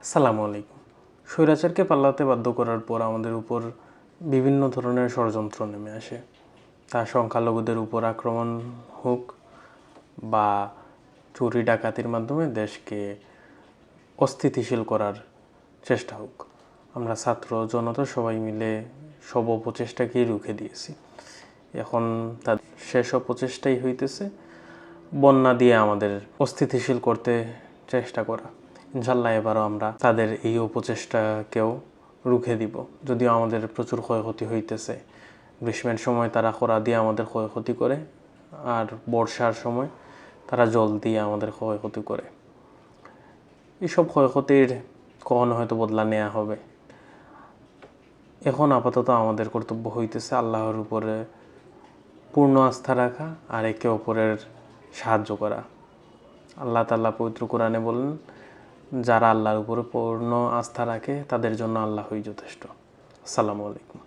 আসসালামু আলাইকুম। স্বৈরাচারকে পালাতে বাধ্য করার পর আমাদের উপর বিভিন্ন ধরনের ষড়যন্ত্র নেমে আসে। তা সংখ্যালঘুদের উপর আক্রমণ হোক বা চুরি ডাকাতির মাধ্যমে দেশকে অস্থিতিশীল করার চেষ্টা হোক। আমরা ছাত্র জনতা সবাই মিলে সব অপচেষ্টাকেই রুখে দিয়েছি। এখন তাদের শেষ অপচেষ্টাই হইতেছে বন্যা দিয়ে আমাদের অস্থিতিশীল করতে চেষ্টা করা। ইনশাল্লাহ এবারও আমরা তাদের এই অপচেষ্টাকেও রুখে দিব। যদিও আমাদের প্রচুর ক্ষয়ক্ষতি হইতেছে। গ্রীষ্মের সময় তারা খরা দিয়ে আমাদের ক্ষয়ক্ষতি করে, আর বর্ষার সময় তারা জল দিয়ে আমাদের ক্ষয়ক্ষতি করে। এইসব ক্ষয়ক্ষতির কখনো হয়তো বদলা নেওয়া হবে। এখন আপাতত আমাদের কর্তব্য হইতেছে আল্লাহর উপরে পূর্ণ আস্থা রাখা আর একে অপরের সাহায্য করা। আল্লাহ তাআলা পবিত্র কোরআনে বলেন, যারা আল্লাহর উপরে পূর্ণ আস্থা রাখে তাদের জন্য আল্লাহই যথেষ্ট। আসসালামু আলাইকুম।